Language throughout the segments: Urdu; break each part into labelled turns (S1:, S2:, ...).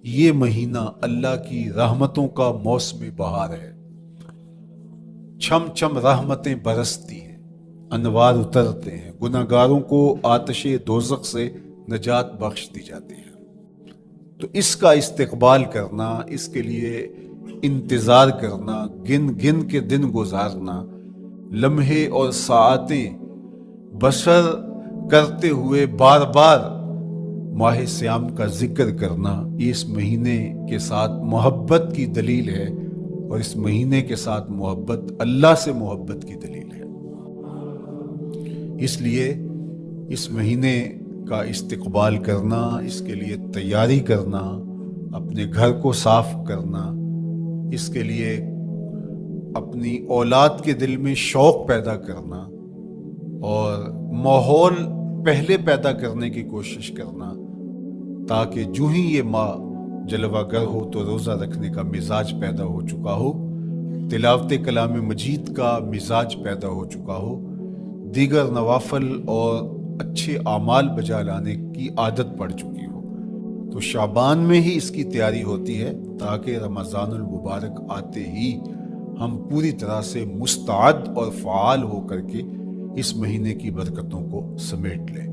S1: یہ مہینہ اللہ کی رحمتوں کا موسم بہار ہے۔ چھم چھم رحمتیں برستی ہیں، انوار اترتے ہیں، گناہگاروں کو آتش دوزخ سے نجات بخش دی جاتی ہے۔ تو اس کا استقبال کرنا، اس کے لیے انتظار کرنا، گن گن کے دن گزارنا، لمحے اور ساعتیں بسر کرتے ہوئے بار بار ماہ سیام کا ذکر کرنا، یہ اس مہینے کے ساتھ محبت کی دلیل ہے، اور اس مہینے کے ساتھ محبت اللہ سے محبت کی دلیل ہے۔ اس لیے اس مہینے کا استقبال کرنا، اس کے لیے تیاری کرنا، اپنے گھر کو صاف کرنا، اس کے لیے اپنی اولاد کے دل میں شوق پیدا کرنا اور ماحول پہلے پیدا کرنے کی کوشش کرنا، تاکہ جو ہی یہ ماہ جلوہ گر ہو تو روزہ رکھنے کا مزاج پیدا ہو چکا ہو، تلاوت کلام مجید کا مزاج پیدا ہو چکا ہو، دیگر نوافل اور اچھے اعمال بجا لانے کی عادت پڑ چکی ہو۔ تو شعبان میں ہی اس کی تیاری ہوتی ہے، تاکہ رمضان المبارک آتے ہی ہم پوری طرح سے مستعد اور فعال ہو کر کے اس مہینے کی برکتوں کو سمیٹ لیں۔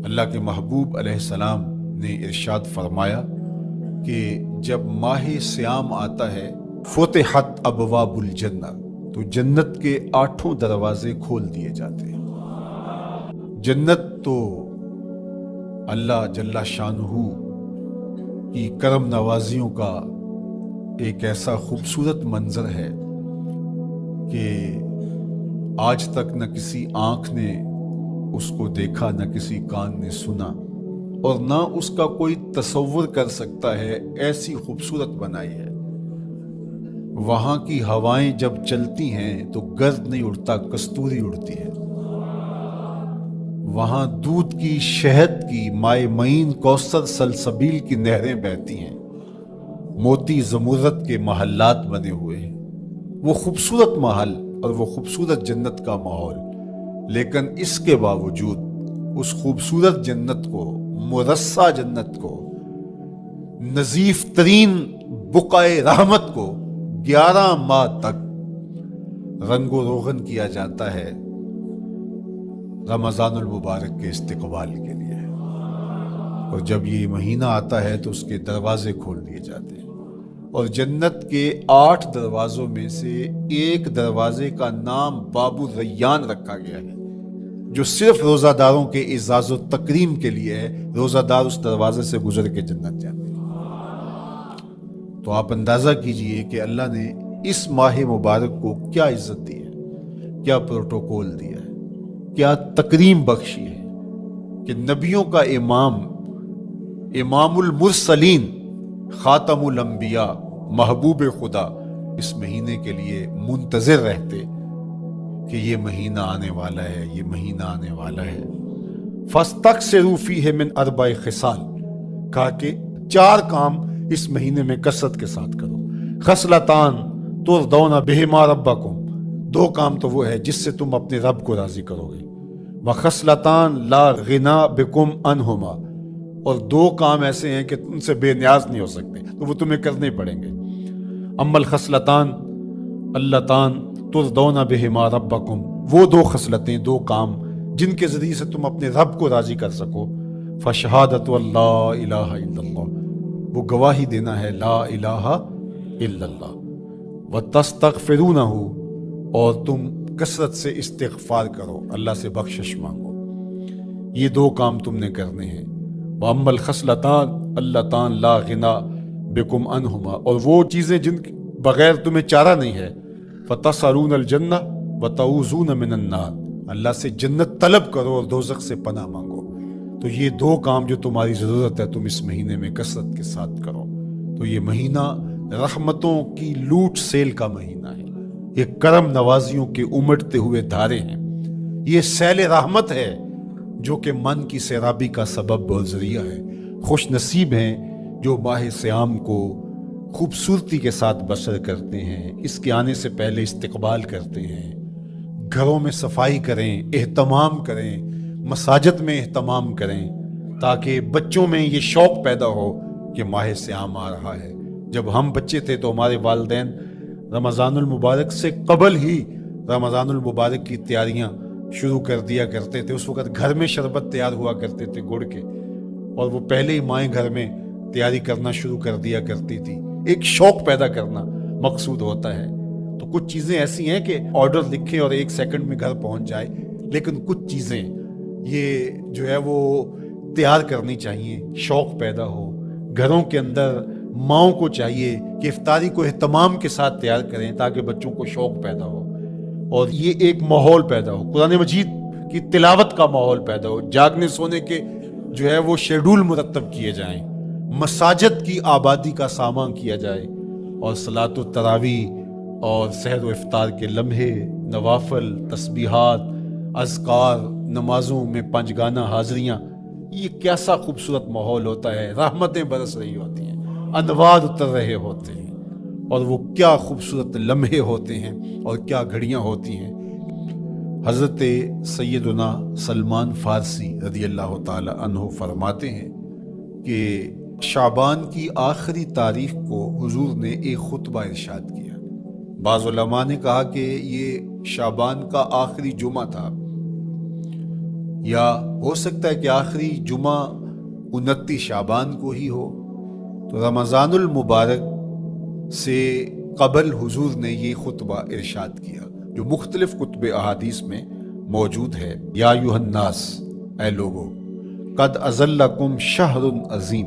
S1: اللہ کے محبوب علیہ السلام نے ارشاد فرمایا کہ جب ماہ سیام آتا ہے فتحت ابواب الجنہ، تو جنت کے 8 دروازے کھول دیے جاتے ہیں۔ جنت تو اللہ جل شانہ کی کرم نوازیوں کا ایک ایسا خوبصورت منظر ہے کہ آج تک نہ کسی آنکھ نے اس کو دیکھا، نہ کسی کان نے سنا، اور نہ اس کا کوئی تصور کر سکتا ہے، ایسی خوبصورت بنائی ہے۔ وہاں کی ہوائیں جب چلتی ہیں تو گرد نہیں اڑتا، کستوری اڑتی ہے۔ وہاں دودھ کی، شہد کی، مائع معین کوثر سلسبیل کی نہریں بہتی ہیں، موتی زمرد کے محلات بنے ہوئے ہیں۔ وہ خوبصورت محل اور وہ خوبصورت جنت کا ماحول، لیکن اس کے باوجود اس خوبصورت جنت کو، مرصع جنت کو، نظیف ترین بقعۂ رحمت کو 11 ماہ تک رنگ و روغن کیا جاتا ہے رمضان المبارک کے استقبال کے لیے، اور جب یہ مہینہ آتا ہے تو اس کے دروازے کھول دیے جاتے ہیں، اور جنت کے 8 دروازوں میں سے ایک دروازے کا نام باب الریان رکھا گیا ہے، جو صرف روزہ داروں کے اعزاز و تکریم کے لیے ہے۔ روزہ دار اس دروازے سے گزر کے جنت جاتے ہیں۔ تو آپ اندازہ کیجئے کہ اللہ نے اس ماہ مبارک کو کیا عزت دی ہے، کیا پروٹوکول دیا ہے، کیا تکریم بخشی ہے، کہ نبیوں کا امام، امام المرسلین، خاتم الانبیاء، محبوب خدا اس مہینے کے لیے منتظر رہتے کہ یہ مہینہ آنے والا ہے، یہ مہینہ آنے والا ہے۔ فَاسْتَكْثِرُوا فِيهِ مِنْ 4 خصال، کہا کہ 4 کام اس مہینے میں کثرت کے ساتھ کرو۔ خصلتان ترضون بہما ربکم، 2 کام تو وہ ہے جس سے تم اپنے رب کو راضی کرو گے۔ وخصلتان لا غنا بکم عنہما، اور 2 کام ایسے ہیں کہ ان سے بے نیاز نہیں ہو سکتے، تو وہ تمہیں کرنے پڑیں گے۔ اما الخصلتان اللتان ترضون بہما ربکم، وہ 2 خصلتیں، 2 کام جن کے ذریعے سے تم اپنے رب کو راضی کر سکو۔ فشہادت اللہ الہ الا اللہ، وہ گواہی دینا ہے لا الہ الا اللہ۔ وتستغفرونہ، اور تم کثرت سے استغفار کرو، اللہ سے بخشش مانگو۔ یہ 2 کام تم نے کرنے ہیں۔ وَأَمَّا الْخَصْلَتَانِ اللَّتَانِ لَا غِنَىٰ بِكُمْ عَنْهُمَا، اور وہ چیزیں جن بغیر تمہیں چارہ نہیں ہے۔ فَتَسْأَلُونَ الْجَنَّةَ وَتَعُوذُونَ مِنَ النَّارِ، اللہ سے جنت طلب کرو اور دوزخ سے پناہ مانگو۔ تو یہ 2 کام جو تمہاری ضرورت ہے، تم اس مہینے میں کثرت کے ساتھ کرو۔ تو یہ مہینہ رحمتوں کی لوٹ سیل کا مہینہ ہے، یہ کرم نوازیوں کے امڑتے ہوئے دھارے ہیں، یہ سیل رحمت ہے جو کہ من کی سیرابی کا سبب اور ذریعہ ہے۔ خوش نصیب ہیں جو ماہ سیام کو خوبصورتی کے ساتھ بسر کرتے ہیں، اس کے آنے سے پہلے استقبال کرتے ہیں، گھروں میں صفائی کریں، اہتمام کریں، مساجد میں اہتمام کریں، تاکہ بچوں میں یہ شوق پیدا ہو کہ ماہ سیام آ رہا ہے. جب ہم بچے تھے تو ہمارے والدین رمضان المبارک سے قبل ہی رمضان المبارک کی تیاریاں شروع کر دیا کرتے تھے. اس وقت گھر میں شربت تیار ہوا کرتے تھے گڑ کے، اور وہ پہلے ہی مائیں گھر میں تیاری کرنا شروع کر دیا کرتی تھی. ایک شوق پیدا کرنا مقصود ہوتا ہے. تو کچھ چیزیں ایسی ہیں کہ آرڈر لکھیں اور 1 سیکنڈ میں گھر پہنچ جائے، لیکن کچھ چیزیں یہ جو ہے وہ تیار کرنی چاہیے، شوق پیدا ہو. گھروں کے اندر ماؤں کو چاہیے کہ افطاری کو اہتمام کے ساتھ تیار کریں تاکہ بچوں کو شوق پیدا ہو اور یہ ایک ماحول پیدا ہو، قرآن مجید کی تلاوت کا ماحول پیدا ہو، جاگنے سونے کے جو ہے وہ شیڈول مرتب کیے جائیں، مساجد کی آبادی کا سامان کیا جائے، اور صلاۃ التراویح اور سحر و افطار کے لمحے، نوافل، تسبیحات، اذکار، نمازوں میں 5 گانہ حاضریاں، یہ کیسا خوبصورت ماحول ہوتا ہے. رحمتیں برس رہی ہوتی ہیں، انوار اتر رہے ہوتے ہیں، اور وہ کیا خوبصورت لمحے ہوتے ہیں اور کیا گھڑیاں ہوتی ہیں. حضرت سیدنا سلمان فارسی رضی اللہ تعالی عنہ فرماتے ہیں کہ شعبان کی آخری تاریخ کو حضور نے ایک خطبہ ارشاد کیا. بعض علماء نے کہا کہ یہ شعبان کا آخری جمعہ تھا، یا ہو سکتا ہے کہ آخری جمعہ 29 شعبان کو ہی ہو. تو رمضان المبارک سے قبل حضور نے یہ خطبہ ارشاد کیا جو مختلف کتب احادیث میں موجود ہے. یا ایھا الناس، اے لوگو، قد اظلکم شہر عظیم،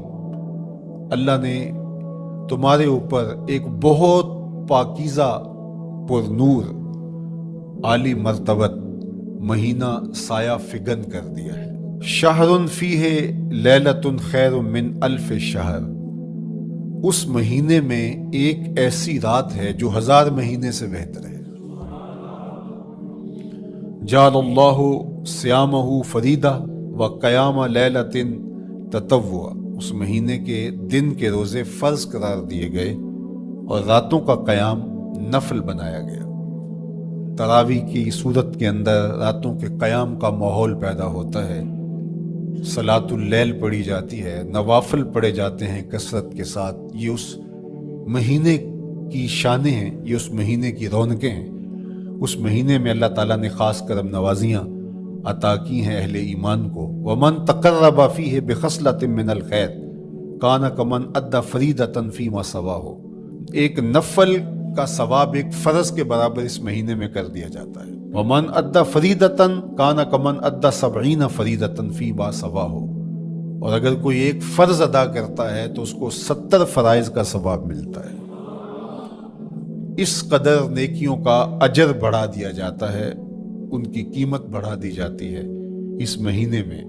S1: اللہ نے تمہارے اوپر ایک بہت پاکیزہ، پر نور، عالی مرتبت مہینہ سایہ فگن کر دیا ہے. شہر فیہ لیلۃ خیر من الف شہر، اس مہینے میں ایک ایسی رات ہے جو 1000 مہینے سے بہتر ہے. جعل اللہ صیامہ فریدہ و قیام لیلۃ تطوع، اس مہینے کے دن کے روزے فرض قرار دیے گئے اور راتوں کا قیام نفل بنایا گیا. تراویح کی صورت کے اندر راتوں کے قیام کا ماحول پیدا ہوتا ہے، صلاۃ اللیل پڑھی جاتی ہے، نوافل پڑھے جاتے ہیں کثرت کے ساتھ. یہ اس مہینے کی شانیں ہیں، یہ اس مہینے کی رونقیں ہیں. اس مہینے میں اللہ تعالیٰ نے خاص کرم نوازیاں عطا کی ہیں اہل ایمان کو. وَمَن تَقَرَّبَ فِيهِ بِخَصْلَةٍ مِّنَ الْخَيْرِ كَانَ كَمَنْ أَدَّى فَرِيضَةً فِيمَا سَوَاهُ، ایک نفل کا ثواب ایک فرض کے برابر اس مہینے میں کر دیا جاتا ہے. وَمَنْ أَدَّى فَرِيضَةً كَانَ كَمَنْ أَدَّى 70 فَرِيضَةً فِيمَا سَوَاهُ، اور اگر کوئی ایک فرض ادا کرتا ہے تو اس کو 70 فرائض کا ثواب ملتا ہے. اس قدر نیکیوں کا اجر بڑھا دیا جاتا ہے، ان کی قیمت بڑھا دی جاتی ہے اس مہینے میں.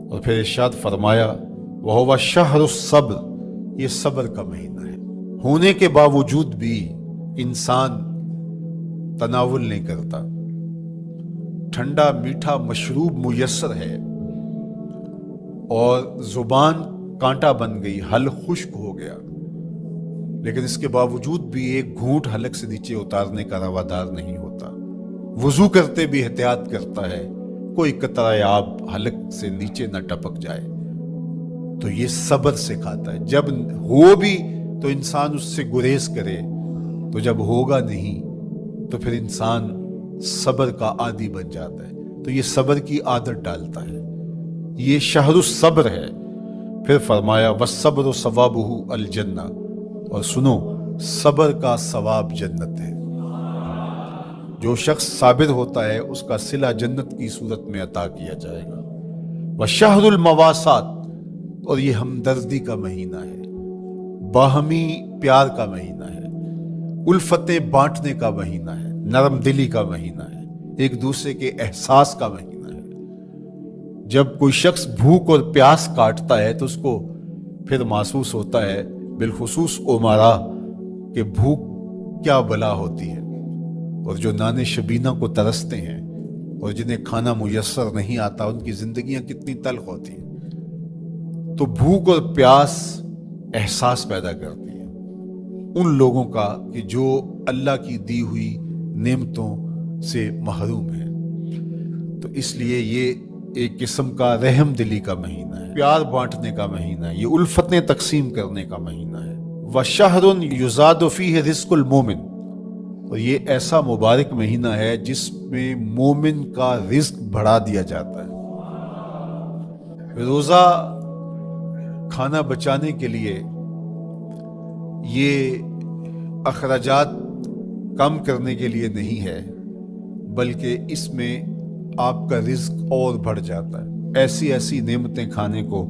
S1: اور پھر ارشاد فرمایا وَهُوَ شَهْرُ الصَّبْرِ، یہ صبر کا مہینہ ہے. ہونے کے باوجود بھی انسان تناول نہیں کرتا. ٹھنڈا میٹھا مشروب میسر ہے اور زبان کانٹا بن گئی، حلق خشک ہو گیا، لیکن اس کے باوجود بھی ایک گھونٹ حلق سے نیچے اتارنے کا روادار نہیں ہوتا. وضو کرتے بھی احتیاط کرتا ہے کوئی قطرہ آب حلق سے نیچے نہ ٹپک جائے. تو یہ صبر سکھاتا ہے. جب ہو بھی تو انسان اس سے گریز کرے، تو جب ہوگا نہیں تو پھر انسان صبر کا عادی بن جاتا ہے. تو یہ صبر کی عادت ڈالتا ہے. یہ شہر الصبر ہے. پھر فرمایا وَالصَّبْرُ ثَوَابُهُ الْجَنَّةُ، اور سنو صبر کا ثواب جنت ہے. جو شخص صابر ہوتا ہے اس کا صلہ جنت کی صورت میں عطا کیا جائے گا. وَشَهْرُ الْمَوَاسَاتِ، اور یہ ہمدردی کا مہینہ ہے، باہمی پیار کا مہینہ ہے، الفتیں بانٹنے کا مہینہ ہے، نرم دلی کا مہینہ ہے، ایک دوسرے کے احساس کا مہینہ ہے. جب کوئی شخص بھوک اور پیاس کاٹتا ہے تو اس کو پھر محسوس ہوتا ہے، بالخصوص عمرا، کہ بھوک کیا بلا ہوتی ہے. اور جو نان شبینہ کو ترستے ہیں اور جنہیں کھانا میسر نہیں آتا ان کی زندگیاں کتنی تلخ ہوتی ہیں. تو بھوک اور پیاس احساس پیدا کرتی ہے ان لوگوں کا کہ جو اللہ کی دی ہوئی نعمتوں سے محروم ہیں. تو اس لیے یہ ایک قسم کا رحم دلی کا مہینہ ہے، پیار بانٹنے کا مہینہ ہے، یہ الفتیں تقسیم کرنے کا مہینہ ہے۔ وَشَهْرٌ يُزَادُ فِيهِ رِزْقُ الْمُؤْمِنِ، اور یہ ایسا مبارک مہینہ ہے جس میں مومن کا رزق بڑھا دیا جاتا ہے۔ روزہ کھانا بچانے کے لیے، یہ اخراجات کم کرنے کے لیے نہیں ہے، بلکہ اس میں آپ کا رزق اور بڑھ جاتا ہے۔ ایسی ایسی نعمتیں کھانے کو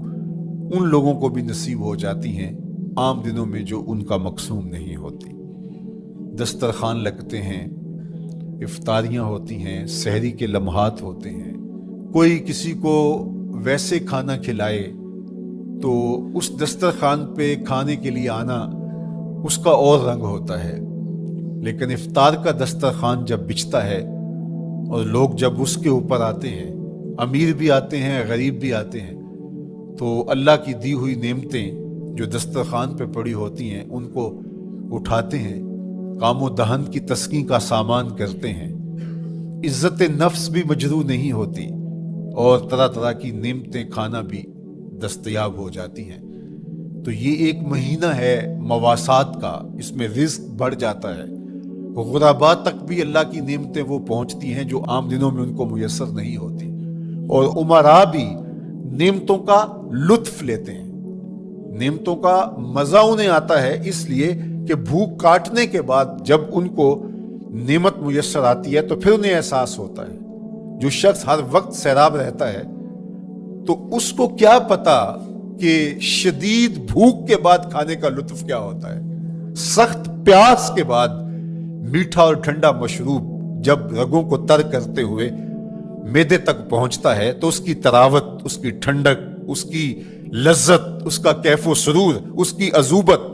S1: ان لوگوں کو بھی نصیب ہو جاتی ہیں عام دنوں میں جو ان کا مقسوم نہیں ہوتی۔ دسترخوان لگتے ہیں، افطاریاں ہوتی ہیں، سحری کے لمحات ہوتے ہیں، کوئی کسی کو ویسے کھانا کھلائے تو اس دسترخوان پہ کھانے کے لیے آنا اس کا اور رنگ ہوتا ہے۔ لیکن افطار کا دسترخوان جب بچھتا ہے اور لوگ جب اس کے اوپر آتے ہیں، امیر بھی آتے ہیں، غریب بھی آتے ہیں، تو اللہ کی دی ہوئی نعمتیں جو دسترخوان پہ پڑی ہوتی ہیں ان کو اٹھاتے ہیں، کام و دہن کی تسکین کا سامان کرتے ہیں، عزت نفس بھی مجروح نہیں ہوتی اور طرح طرح کی نعمتیں کھانا بھی دستیاب ہو جاتی ہیں۔ تو یہ ایک مہینہ ہے مواسات کا، اس میں رزق بڑھ جاتا ہے، غرباء تک بھی اللہ کی نعمتیں وہ پہنچتی ہیں جو عام دنوں میں ان کو میسر نہیں ہوتی، اور امراء بھی نعمتوں کا لطف لیتے ہیں، نعمتوں کا مزہ انہیں آتا ہے، اس لیے کہ بھوک کاٹنے کے بعد جب ان کو نعمت میسر آتی ہے تو پھر انہیں احساس ہوتا ہے۔ جو شخص ہر وقت سیراب رہتا ہے تو اس کو کیا پتا کہ شدید بھوک کے بعد کھانے کا لطف کیا ہوتا ہے۔ سخت پیاس کے بعد میٹھا اور ٹھنڈا مشروب جب رگوں کو تر کرتے ہوئے معدے تک پہنچتا ہے تو اس کی تراوت، اس کی ٹھنڈک، اس کی لذت، اس کا کیف و سرور، اس کی عذوبت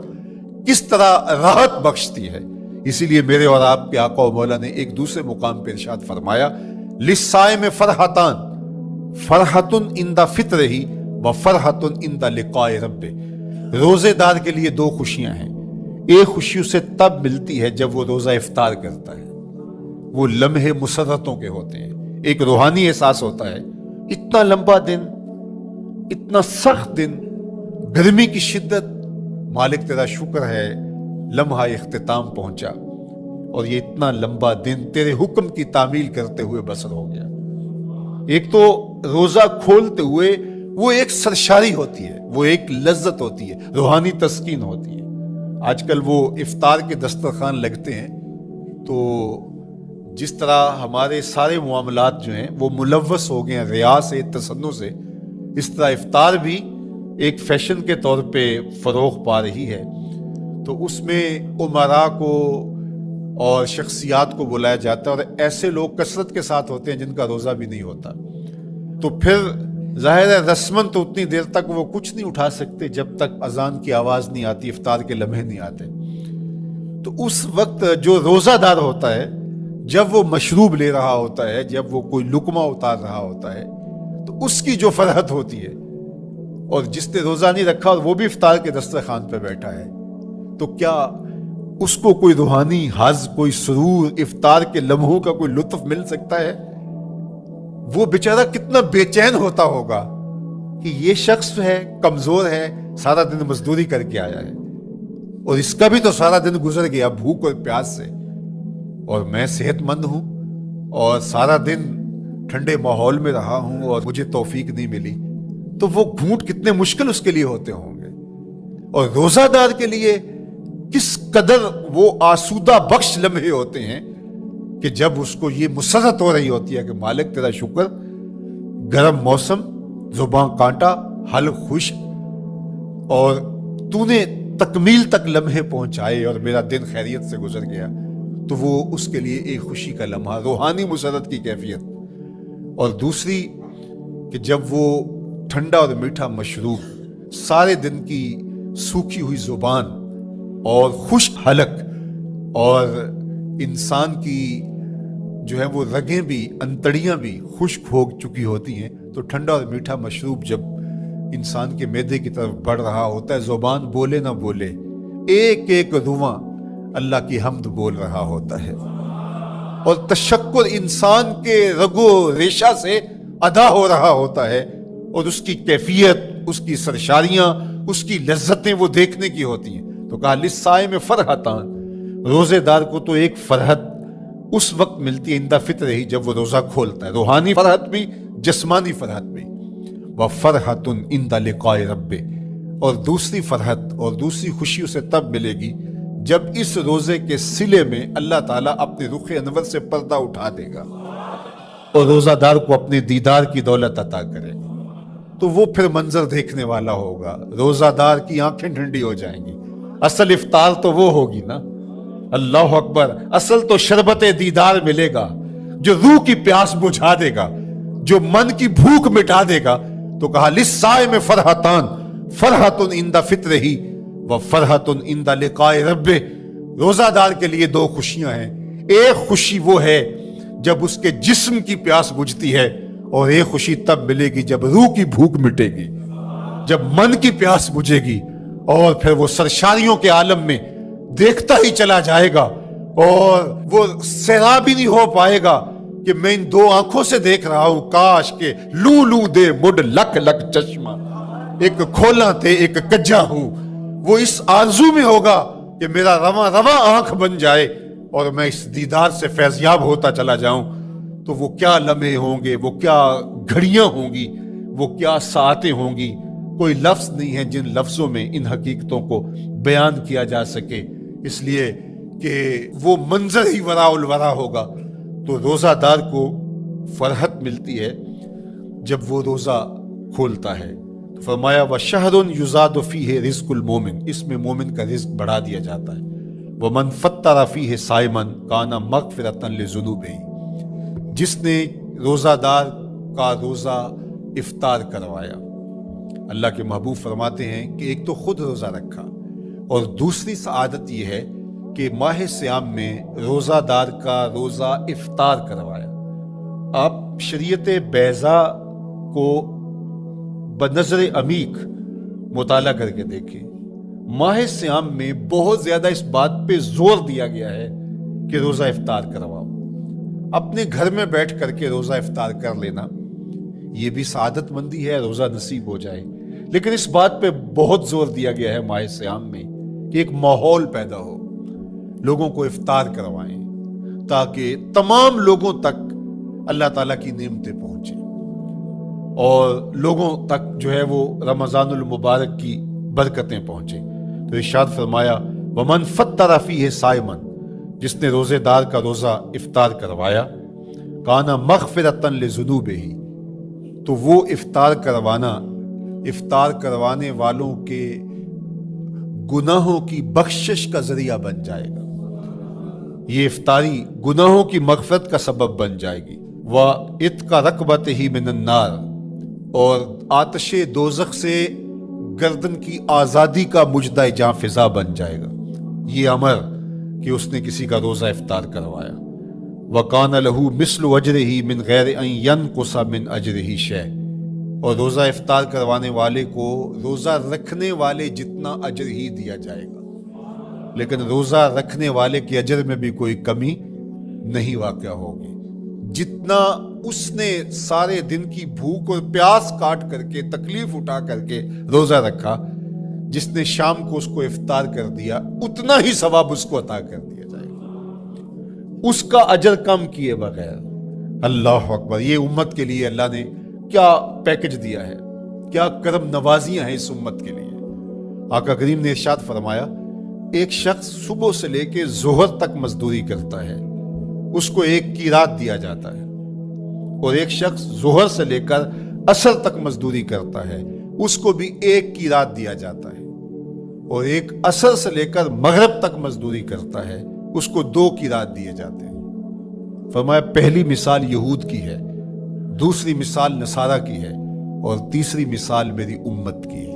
S1: کس طرح راحت بخشتی ہے۔ اسی لیے میرے اور آپ کے آقا و مولا نے ایک دوسرے مقام پہ ارشاد فرمایا، لِلصَّائِمِ فَرْحَتَانِ فَرْحَةٌ عِنْدَ فِطْرِهِ وَفَرْحَةٌ عِنْدَ لِقَاءِ رَبِّهِ۔ روزے دار کے لیے دو خوشیاں ہیں، ایک خوشی اسے تب ملتی ہے جب وہ روزہ افطار کرتا ہے، وہ لمحے مسرتوں کے ہوتے ہیں، ایک روحانی احساس ہوتا ہے، اتنا لمبا دن، اتنا سخت دن، گرمی کی شدت، مالک تیرا شکر ہے لمحہ اختتام پہنچا اور یہ اتنا لمبا دن تیرے حکم کی تعمیل کرتے ہوئے بسر ہو گیا۔ ایک تو روزہ کھولتے ہوئے وہ ایک سرشاری ہوتی ہے، وہ ایک لذت ہوتی ہے، روحانی تسکین ہوتی ہے۔ آج کل وہ افطار کے دسترخوان لگتے ہیں تو جس طرح ہمارے سارے معاملات جو ہیں وہ ملوث ہو گئے ہیں ریا سے، تصنع سے، اس طرح افطار بھی ایک فیشن کے طور پہ فروغ پا رہی ہے۔ تو اس میں امراء کو اور شخصیات کو بلایا جاتا ہے اور ایسے لوگ کثرت کے ساتھ ہوتے ہیں جن کا روزہ بھی نہیں ہوتا، تو پھر ظاہر ہے رسماً تو اتنی دیر تک وہ کچھ نہیں اٹھا سکتے جب تک اذان کی آواز نہیں آتی، افطار کے لمحے نہیں آتے۔ تو اس وقت جو روزہ دار ہوتا ہے جب وہ مشروب لے رہا ہوتا ہے، جب وہ کوئی لقمہ اتار رہا ہوتا ہے، تو اس کی جو فرحت ہوتی ہے، اور جس نے روزہ نہیں رکھا اور وہ بھی افطار کے دسترخوان پہ بیٹھا ہے، تو کیا اس کو کوئی روحانی حظ، کوئی سرور، افطار کے لمحوں کا کوئی لطف مل سکتا ہے؟ وہ بیچارہ کتنا بے چین ہوتا ہوگا کہ یہ شخص ہے، کمزور ہے، سارا دن مزدوری کر کے آیا ہے اور اس کا بھی تو سارا دن گزر گیا بھوک اور پیاس سے، اور میں صحت مند ہوں اور سارا دن ٹھنڈے ماحول میں رہا ہوں اور مجھے توفیق نہیں ملی، تو وہ گھونٹ کتنے مشکل اس کے لیے ہوتے ہوں گے۔ اور روزہ دار کے لیے کس قدر وہ آسودہ بخش لمحے ہوتے ہیں کہ جب اس کو یہ مسرت ہو رہی ہوتی ہے کہ مالک تیرا شکر، گرم موسم، زباں کانٹا، حلق خشک، اور تو نے تکمیل تک لمحے پہنچائے اور میرا دن خیریت سے گزر گیا، تو وہ اس کے لیے ایک خوشی کا لمحہ، روحانی مسرت کی کیفیت۔ اور دوسری کہ جب وہ ٹھنڈا اور میٹھا مشروب، سارے دن کی سوکھی ہوئی زبان اور خشک حلق، اور انسان کی جو ہے وہ رگیں بھی، انتڑیاں بھی خشک ہو چکی ہوتی ہیں، تو ٹھنڈا اور میٹھا مشروب جب انسان کے معدے کی طرف بڑھ رہا ہوتا ہے، زبان بولے نہ بولے، ایک ایک رواں اللہ کی حمد بول رہا ہوتا ہے، اور تشکر انسان کے رگو ریشہ سے ادا ہو رہا ہوتا ہے اور اس کی کیفیت، اس کی سرشاریاں، اس کی لذتیں وہ دیکھنے کی ہوتی ہیں۔ تو کہا للصائم فرحتان، روزے دار کو تو ایک فرحت اس وقت ملتی ہے عند فطر ہی، جب وہ روزہ کھولتا ہے، روحانی فرحت بھی، جسمانی فرحت بھی۔ وفرحۃ عند لقاء رب، اور دوسری فرحت اور دوسری خوشی اسے تب ملے گی جب اس روزے کے صلے میں اللہ تعالیٰ اپنے رخ انور سے پردہ اٹھا دے گا اور روزہ دار کو اپنے دیدار کی دولت عطا کرے گا، تو وہ پھر منظر دیکھنے والا ہوگا، روزہ دار کی آنکھیں ٹھنڈی ہو جائیں گی۔ اصل افطار تو وہ ہوگی نا، اللہ اکبر، اصل تو شربت دیدار ملے گا جو روح کی پیاس بجھا دے گا، جو من کی بھوک مٹا دے گا۔ تو کہا للصائم فرحتان، فرحۃ عند فطرہ وفرحۃ عند لقاء رب، روزہ دار کے لیے دو خوشیاں ہیں، ایک خوشی وہ ہے جب اس کے جسم کی پیاس بجھتی ہے، اور ایک خوشی تب ملے گی جب روح کی بھوک مٹے گی، جب من کی پیاس بجھے گی، اور پھر وہ سرشاریوں کے عالم میں دیکھتا ہی چلا جائے گا، اور وہ سیراب ہی نہیں ہو پائے گا کہ میں ان دو آنکھوں سے دیکھ رہا ہوں، کاش کہ لوں لوں دے مڈ لک لک چشمہ، ایک کھولا تے ایک کجا ہوں۔ وہ اس آرزو میں ہوگا کہ میرا رواں رواں آنکھ بن جائے اور میں اس دیدار سے فیضیاب ہوتا چلا جاؤں۔ تو وہ کیا لمحے ہوں گے، وہ کیا گھڑیاں ہوں گی، وہ کیا ساعتیں ہوں گی، کوئی لفظ نہیں ہے جن لفظوں میں ان حقیقتوں کو بیان کیا جا سکے، اس لیے کہ وہ منظر ہی وراء الورا ہوگا۔ تو روزہ دار کو فرحت ملتی ہے جب وہ روزہ کھولتا ہے۔ تو فرمایا وَشَهْرٌ يُزَادُ فِيهِ رِزْقُ الْمُؤْمِنِ، اس میں مومن کا رزق بڑھا دیا جاتا ہے۔ وَمَنْ فَطَّرَ فِيهِ صَائِمًا كَانَ مَغْفِرَةً لِذُنُوبِهِ، جس نے روزہ دار کا روزہ افطار کروایا۔ اللہ کے محبوب فرماتے ہیں کہ ایک تو خود روزہ رکھا، اور دوسری سعادت یہ ہے کہ ماہ صیام میں روزہ دار کا روزہ افطار کروایا۔ آپ شریعت بیضاء کو بنظر عمیق مطالعہ کر کے دیکھیں، ماہ صیام میں بہت زیادہ اس بات پہ زور دیا گیا ہے کہ روزہ افطار کرواؤ۔ اپنے گھر میں بیٹھ کر کے روزہ افطار کر لینا یہ بھی سعادت مندی ہے، روزہ نصیب ہو جائے، لیکن اس بات پہ بہت زور دیا گیا ہے ماہ صیام میں کہ ایک ماحول پیدا ہو، لوگوں کو افطار کروائیں تاکہ تمام لوگوں تک اللہ تعالیٰ کی نعمتیں پہنچیں، اور لوگوں تک جو ہے وہ رمضان المبارک کی برکتیں پہنچیں۔ تو ارشاد فرمایا وَمَنْ فَطَّرَ فِيهِ صَائِمًا، جس نے روزے دار کا روزہ افطار کروایا، کانا مغفرةً لذنوبہ، تو وہ افطار کروانے والوں کے گناہوں کی بخشش کا ذریعہ بن جائے گا۔ یہ افطاری گناہوں کی مغفرت کا سبب بن جائے گی۔ وَعِتْقَ رَقْبَتِهِ مِنَ النَّارِ، اور آتش دوزخ سے گردن کی آزادی کا مجدہ جاں فضا بن جائے گا یہ امر کہ اس نے کسی کا روزہ افطار کروایا۔ وَقَانَ لَهُ مِثْلُ أَجْرِهِ مِنْ غَيْرِ أَنْ يَنْقُصَ مِنْ أَجْرِهِ شَيْءٌ، اور روزہ افطار کروانے والے کو روزہ رکھنے والے جتنا اجر ہی دیا جائے گا، لیکن روزہ رکھنے والے کے اجر میں بھی کوئی کمی نہیں واقع ہوگی۔ جتنا اس نے سارے دن کی بھوک اور پیاس کاٹ کر کے تکلیف اٹھا کر کے روزہ رکھا، جس نے شام کو اس کو افطار کر دیا اتنا ہی ثواب اس کو عطا کر دیا جائے گا، اس کا اجر کم کیے بغیر۔ اللہ اکبر، یہ امت کے لیے اللہ نے کیا پیکج دیا ہے، کیا کرم نوازیاں ہیں اس امت کے لیے۔ آقا کریم نے ارشاد فرمایا ایک شخص صبح سے لے کے ظہر تک مزدوری کرتا ہے، اس کو ایک قیراط دیا جاتا ہے، اور ایک شخص ظہر سے لے کر عصر تک مزدوری کرتا ہے، اس کو بھی ایک قیراط دیا جاتا ہے، اور ایک عصر سے لے کر مغرب تک مزدوری کرتا ہے، اس کو 2 قیراط دیے جاتے ہیں۔ فرمایا پہلی مثال یہود کی ہے، دوسری مثال نصارہ کی ہے، اور تیسری مثال میری امت کی ہے۔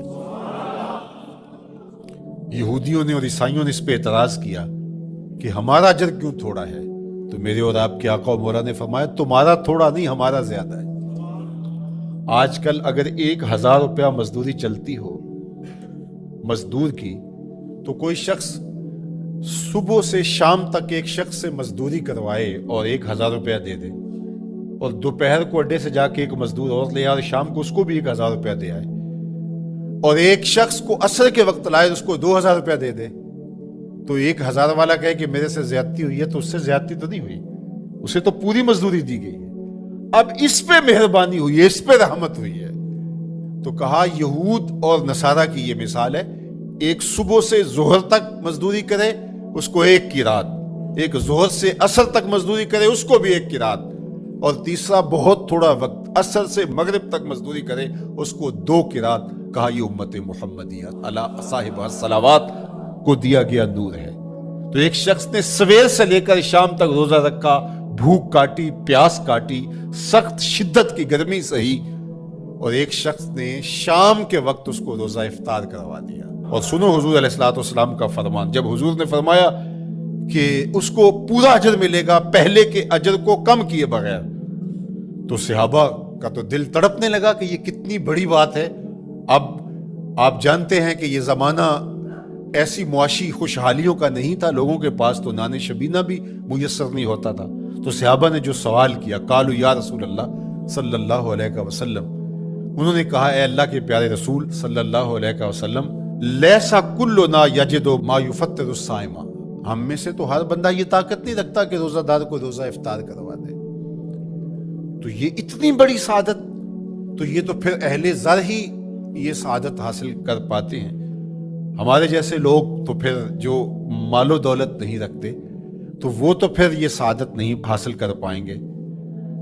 S1: یہودیوں نے اور عیسائیوں نے اس پہ اعتراض کیا کہ ہمارا اجر کیوں تھوڑا ہے، تو میرے اور آپ کے آقا و مولا نے فرمایا تمہارا تھوڑا نہیں، ہمارا زیادہ ہے۔ آج کل اگر 1000 روپیہ مزدوری چلتی ہو مزدور کی، تو کوئی شخص صبح سے شام تک ایک شخص سے مزدوری کروائے اور 1000 روپیہ دے دے، اور دوپہر کو اڈے سے جا کے ایک مزدور اور لے آئے اور شام کو اس کو بھی 1000 روپیہ دے آئے، اور ایک شخص کو عصر کے وقت لائے اس کو 2000 روپیہ دے دے، تو 1000 والا کہے کہ میرے سے زیادتی ہوئی ہے، تو اس سے زیادتی تو نہیں ہوئی، اسے تو پوری مزدوری دی گئی ہے، اب اس پہ مہربانی ہوئی ہے، اس پہ رحمت ہوئی ہے۔ تو کہا یہود اور نصارہ کی یہ مثال ہے، ایک صبح سے ظہر تک مزدوری کرے اس کو 1 قیراط، ایک ظہر سے عصر تک مزدوری کرے اس کو بھی 1 قیراط، اور تیسرا بہت تھوڑا وقت عصر سے مغرب تک مزدوری کرے اس کو 2 قیراط۔ کہا یہ امت محمدیہ علی صاحب الصلوات کو دیا گیا نور ہے۔ تو ایک شخص نے سویر سے لے کر شام تک روزہ رکھا، بھوک کاٹی، پیاس کاٹی، سخت شدت کی گرمی سہی، اور ایک شخص نے شام کے وقت اس کو روزہ افطار کروا دیا۔ اور سنو حضور علیہ الصلوۃ والسلام کا فرمان، جب حضور نے فرمایا کہ اس کو پورا اجر ملے گا پہلے کے اجر کو کم کیے بغیر، تو صحابہ کا تو دل تڑپنے لگا کہ یہ کتنی بڑی بات ہے۔ اب آپ جانتے ہیں کہ یہ زمانہ ایسی معاشی خوشحالیوں کا نہیں تھا، لوگوں کے پاس تو نان شبینہ بھی میسر نہیں ہوتا تھا، تو صحابہ نے جو سوال کیا، قالوا یا رسول اللہ صلی اللہ علیہ وسلم، انہوں نے کہا اے اللہ کے پیارے رسول صلی اللہ علیہ وسلم، لیسا کلنا یجد ما یفطر الصائم، ہم میں سے تو ہر بندہ یہ طاقت نہیں رکھتا کہ روزہ دار کو روزہ افطار کروا دے، تو یہ اتنی بڑی سعادت، تو یہ تو پھر اہل زر ہی یہ سعادت حاصل کر پاتے ہیں، ہمارے جیسے لوگ تو پھر جو مال و دولت نہیں رکھتے تو وہ تو پھر یہ سعادت نہیں حاصل کر پائیں گے۔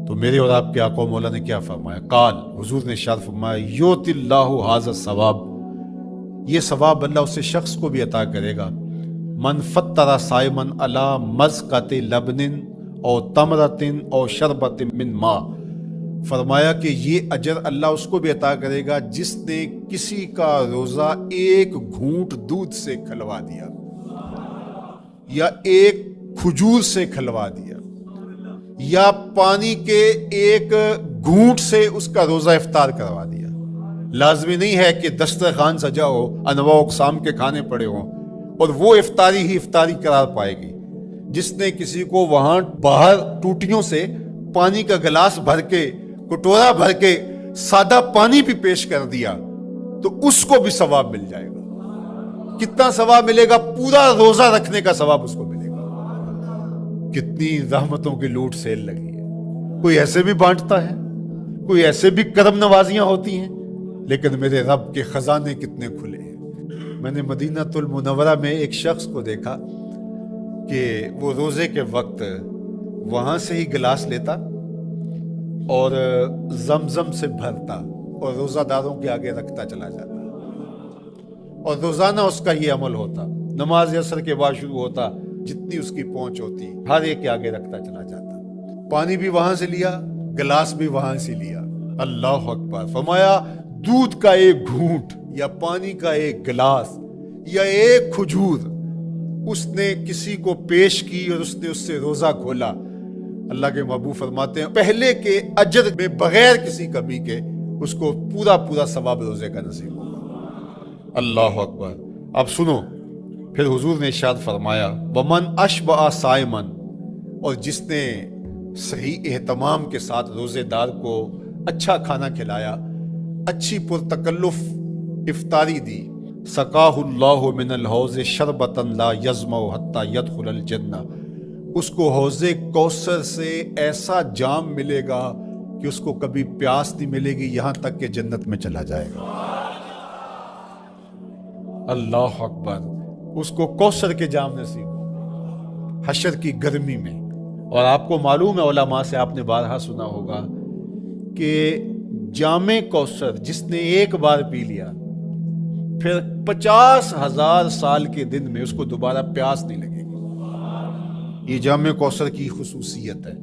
S1: تو میرے اور آپ کے آقا و مولا نے کیا فرمایا؟ قال، حضور نے ارشاد فرمایا، یؤتی اللہ ھذا الثواب، یہ ثواب اللہ اس شخص کو بھی عطا کرے گا، من فطر صائما علی مزقۃ لبن او تمرۃ او شربۃ من ماء، فرمایا کہ یہ اجر اللہ اس کو بھی عطا کرے گا جس نے کسی کا روزہ 1 گھونٹ دودھ سے کھلوا دیا، یا 1 کھجور سے کھلوا دیا، یا پانی کے 1 گھونٹ سے اس کا روزہ افطار کروا دیا۔ لازمی نہیں ہے کہ دسترخوان سجا ہو، انواع و اقسام کے کھانے پڑے ہوں اور وہ افطاری ہی افطاری قرار پائے گی۔ جس نے کسی کو وہاں باہر ٹوٹیوں سے پانی کا گلاس بھر کے، کٹورا بھر کے سادہ پانی بھی پیش کر دیا تو اس کو بھی ثواب مل جائے گا۔ کتنا ثواب ملے گا؟ پورا روزہ رکھنے کا ثواب اس کو ملے گا۔ کتنی رحمتوں کی لوٹ سیل لگی ہے، کوئی ایسے بھی بانٹتا ہے، کوئی ایسے بھی کرم نوازیاں ہوتی ہیں، لیکن میرے رب کے خزانے کتنے کھلے ہیں۔ میں نے مدینہ المنورہ میں ایک شخص کو دیکھا کہ وہ روزے کے وقت وہاں سے ہی گلاس لیتا اور زمزم سے بھرتا اور روزہ داروں کے آگے رکھتا چلا جاتا، اور روزانہ اس کا یہ عمل ہوتا، نماز عصر کے بعد شروع ہوتا، جتنی اس کی پہنچ ہوتی ہر ایک کے آگے رکھتا چلا جاتا، پانی بھی وہاں سے لیا، گلاس بھی وہاں سے لیا۔ اللہ اکبر، فرمایا دودھ کا 1 گھونٹ یا پانی کا 1 گلاس یا 1 کھجور اس نے کسی کو پیش کی اور اس نے اس سے روزہ کھولا، اللہ کے محبوب فرماتے ہیں پہلے کے اجر میں بغیر کسی کمی کے اس کو پورا ثواب روزے کا نصیب ہوگا۔ اللہ اکبر۔ اب سنو، پھر حضور نے ارشاد فرمایا ومن اشبع صائما، اور جس نے صحیح اہتمام کے ساتھ روزے دار کو اچھا کھانا کھلایا، اچھی پرتکلف افطاری دی، سقاہ اللہ من الحوض شربتا لا یظمأ حتی یدخل الجنہ، اس کو حوض کوثر سے ایسا جام ملے گا کہ اس کو کبھی پیاس نہیں ملے گی یہاں تک کہ جنت میں چلا جائے گا۔ اللہ اکبر، اس کو کوثر کے جام نصیب ہو حشر کی گرمی میں۔ اور آپ کو معلوم ہے، علماء سے آپ نے بارہا سنا ہوگا کہ جام کوثر جس نے ایک بار پی لیا پھر 50,000 سال کے دن میں اس کو دوبارہ پیاس نہیں لگے گی۔ یہ جام کوثر کی خصوصیت ہے۔